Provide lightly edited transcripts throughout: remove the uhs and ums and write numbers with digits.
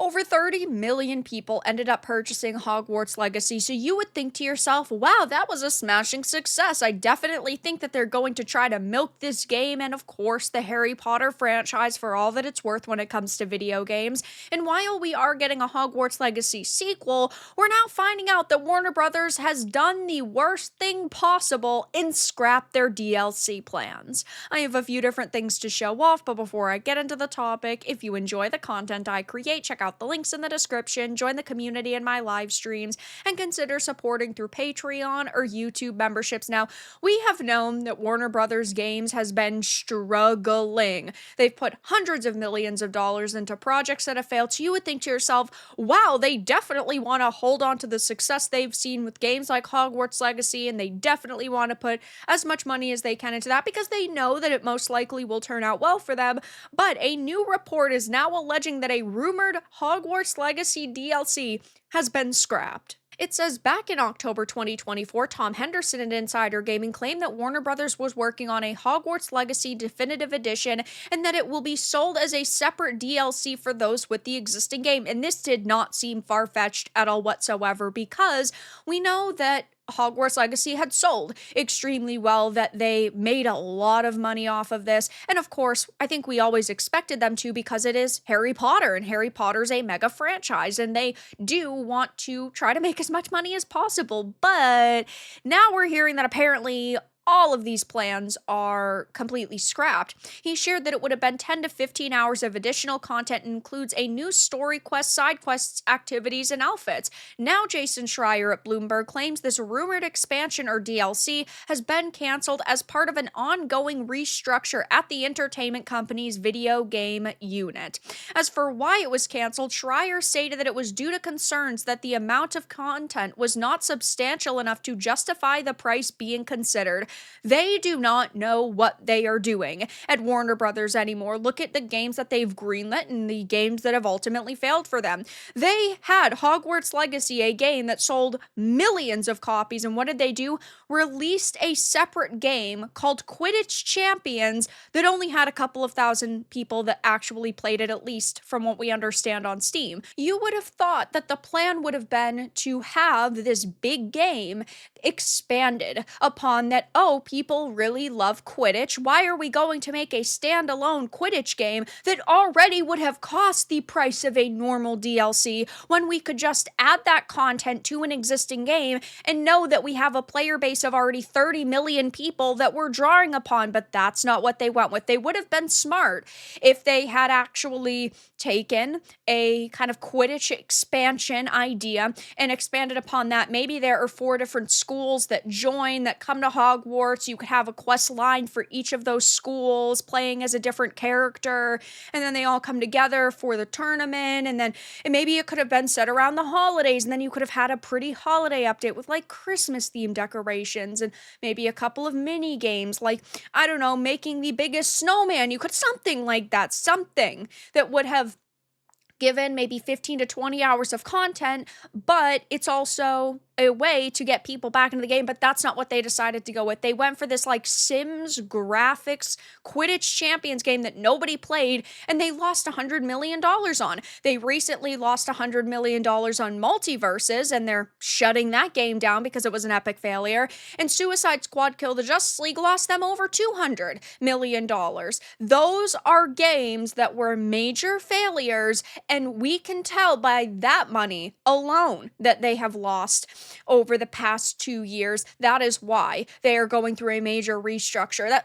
Over 30 million people ended up purchasing Hogwarts Legacy, so you would think to yourself, wow, that was a smashing success. I definitely think that they're going to try to milk this game and, of course, the Harry Potter franchise for all that it's worth when it comes to video games. And while we are getting a Hogwarts Legacy sequel, we're now finding out that Warner Brothers has done the worst thing possible and scrapped their DLC plans. I have a few different things to show off, but before I get into the topic, if you enjoy the content I create, check out the links in the description, join the community in my live streams, and consider supporting through Patreon or YouTube memberships. Now, we have known that Warner Brothers Games has been struggling. They've put hundreds of millions of dollars into projects that have failed, so you would think to yourself, wow, they definitely want to hold on to the success they've seen with games like Hogwarts Legacy, and they definitely want to put as much money as they can into that because they know that it most likely will turn out well for them. But a new report is now alleging that a rumored Hogwarts Legacy DLC has been scrapped. It says back in October 2024, Tom Henderson and Insider Gaming claimed that Warner Brothers was working on a Hogwarts Legacy Definitive Edition and that it will be sold as a separate DLC for those with the existing game. And this did not seem far-fetched at all whatsoever because we know that Hogwarts Legacy had sold extremely well, that they made a lot of money off of this. And of course, I think we always expected them to because it is Harry Potter, and Harry Potter's a mega franchise, and they do want to try to make as much money as possible. But now we're hearing that apparently all of these plans are completely scrapped. He shared that it would have been 10 to 15 hours of additional content and includes a new story quest, side quests, activities, and outfits. Now Jason Schreier at Bloomberg claims this rumored expansion or DLC has been canceled as part of an ongoing restructure at the entertainment company's video game unit. As for why it was canceled, Schreier stated that it was due to concerns that the amount of content was not substantial enough to justify the price being considered. They do not know what they are doing at Warner Brothers anymore. Look at the games that they've greenlit and the games that have ultimately failed for them. They had Hogwarts Legacy, a game that sold millions of copies, and what did they do? Released a separate game called Quidditch Champions that only had a couple of thousand people that actually played it, at least from what we understand on Steam. You would have thought that the plan would have been to have this big game expanded upon that, oh, people really love Quidditch. Why are we going to make a standalone Quidditch game that already would have cost the price of a normal DLC when we could just add that content to an existing game and know that we have a player base of already 30 million people that we're drawing upon? But that's not what they went with. They would have been smart if they had actually taken a kind of Quidditch expansion idea and expanded upon that. Maybe there are 4 different schools that join, that come to Hogwarts. You could have a quest line for each of those schools playing as a different character, and then they all come together for the tournament, and maybe it could have been set around the holidays, and then you could have had a pretty holiday update with like Christmas themed decorations and maybe a couple of mini games like, I don't know, making the biggest snowman. You could something like that, something that would have given maybe 15 to 20 hours of content, but it's also a way to get people back into the game. But that's not what they decided to go with. They went for this like Sims graphics Quidditch Champions game that nobody played, and they lost $100 million on. They recently lost $100 million on Multiverses, and they're shutting that game down because it was an epic failure. And Suicide Squad Kill the Justice League lost them over $200 million. Those are games that were major failures, and we can tell by that money alone that they have lost over the past 2 years. That is why they are going through a major restructure.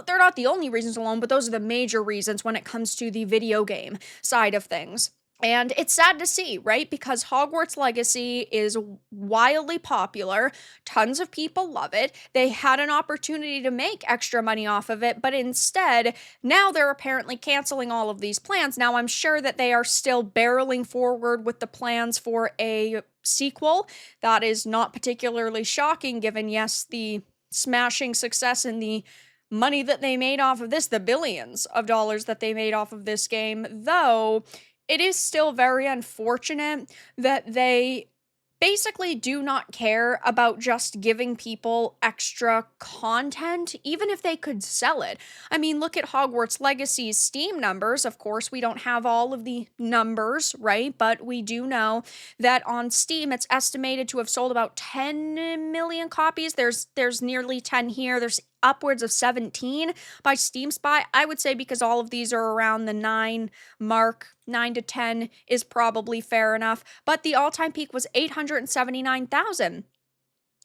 They're not the only reasons alone, but those are the major reasons when it comes to the video game side of things. And it's sad to see, right? Because Hogwarts Legacy is wildly popular. Tons of people love it. They had an opportunity to make extra money off of it, but instead, now they're apparently canceling all of these plans. Now, I'm sure that they are still barreling forward with the plans for a sequel. That is not particularly shocking, given, yes, the smashing success and the money that they made off of this, the billions of dollars that they made off of this game, though it is still very unfortunate that they basically do not care about just giving people extra content, even if they could sell it. I mean, look at Hogwarts Legacy's Steam numbers. Of course, we don't have all of the numbers, right? But we do know that on Steam, it's estimated to have sold about 10 million copies. There's nearly 10 here. There's upwards of 17 by Steam Spy. I would say because all of these are around the 9 mark, 9 to 10 is probably fair enough. But the all-time peak was 879,000.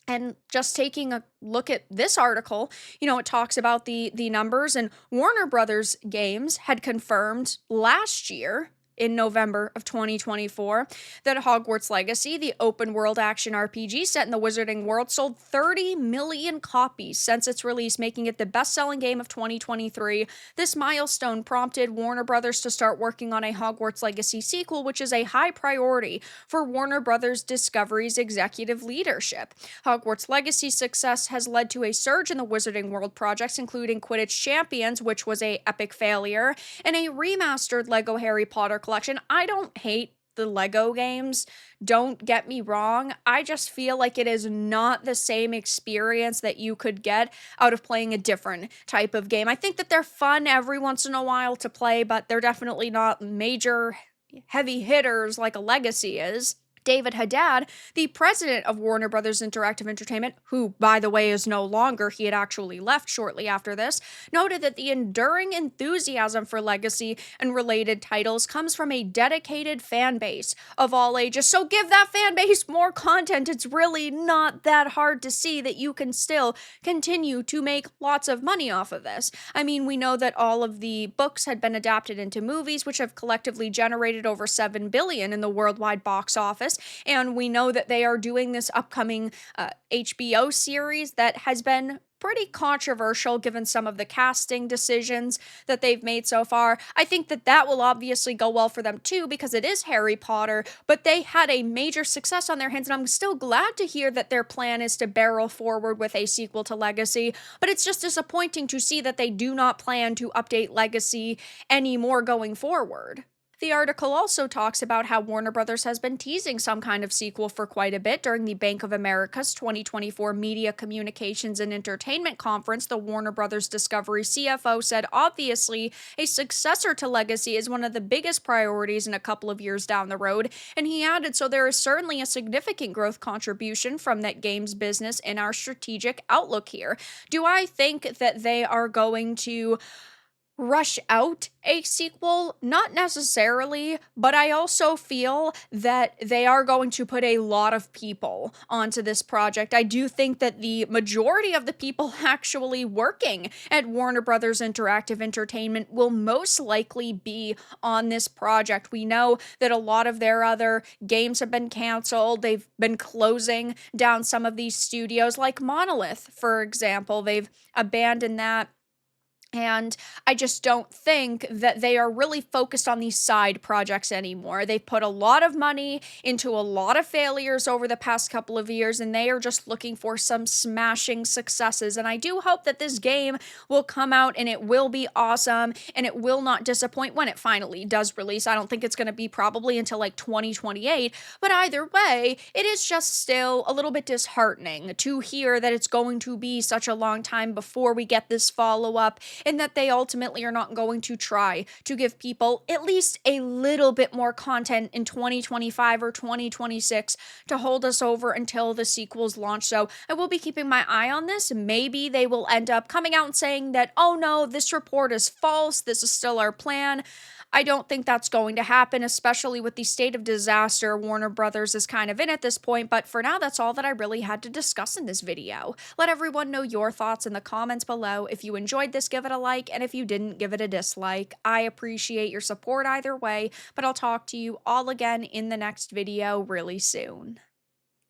And just taking a look at this article, it talks about the numbers, and Warner Brothers Games had confirmed last year in November of 2024 that Hogwarts Legacy, the open world action RPG set in the Wizarding World, sold 30 million copies since its release, making it the best-selling game of 2023. This milestone prompted Warner Brothers to start working on a Hogwarts Legacy sequel, which is a high priority for Warner Brothers Discovery's executive leadership. Hogwarts Legacy's success has led to a surge in the Wizarding World projects, including Quidditch Champions, which was an epic failure, and a remastered LEGO Harry Potter collection. I don't hate the LEGO games, don't get me wrong. I just feel like it is not the same experience that you could get out of playing a different type of game. I think that they're fun every once in a while to play, but they're definitely not major heavy hitters like a Legacy is. David Haddad, the president of Warner Brothers Interactive Entertainment, who, by the way, is no longer, he had actually left shortly after this, noted that the enduring enthusiasm for Legacy and related titles comes from a dedicated fan base of all ages. So give that fan base more content. It's really not that hard to see that you can still continue to make lots of money off of this. I mean, we know that all of the books had been adapted into movies, which have collectively generated over $7 billion in the worldwide box office. And we know that they are doing this upcoming HBO series that has been pretty controversial given some of the casting decisions that they've made so far. I think that that will obviously go well for them too because it is Harry Potter, but they had a major success on their hands, and I'm still glad to hear that their plan is to barrel forward with a sequel to Legacy, but it's just disappointing to see that they do not plan to update Legacy anymore going forward. The article also talks about how Warner Brothers has been teasing some kind of sequel for quite a bit. During the Bank of America's 2024 Media Communications and Entertainment Conference, the Warner Brothers Discovery CFO said obviously a successor to Legacy is one of the biggest priorities in a couple of years down the road, and he added, so there is certainly a significant growth contribution from that games business in our strategic outlook here. Do I think that they are going to rush out a sequel? Not necessarily, but I also feel that they are going to put a lot of people onto this project. I do think that the majority of the people actually working at Warner Brothers Interactive Entertainment will most likely be on this project. We know that a lot of their other games have been canceled. They've been closing down some of these studios, like Monolith, for example. They've abandoned that. And I just don't think that they are really focused on these side projects anymore. They've put a lot of money into a lot of failures over the past couple of years, and they are just looking for some smashing successes. And I do hope that this game will come out and it will be awesome and it will not disappoint when it finally does release. I don't think it's going to be probably until like 2028, but either way, it is just still a little bit disheartening to hear that it's going to be such a long time before we get this follow-up, and that they ultimately are not going to try to give people at least a little bit more content in 2025 or 2026 to hold us over until the sequels launch. So I will be keeping my eye on this. Maybe they will end up coming out and saying that, oh no, this report is false, this is still our plan. I don't think that's going to happen, especially with the state of disaster Warner Brothers is kind of in at this point, but for now, that's all that I really had to discuss in this video. Let everyone know your thoughts in the comments below. If you enjoyed this, give it a like, and if you didn't, give it a dislike. I appreciate your support either way, but I'll talk to you all again in the next video really soon.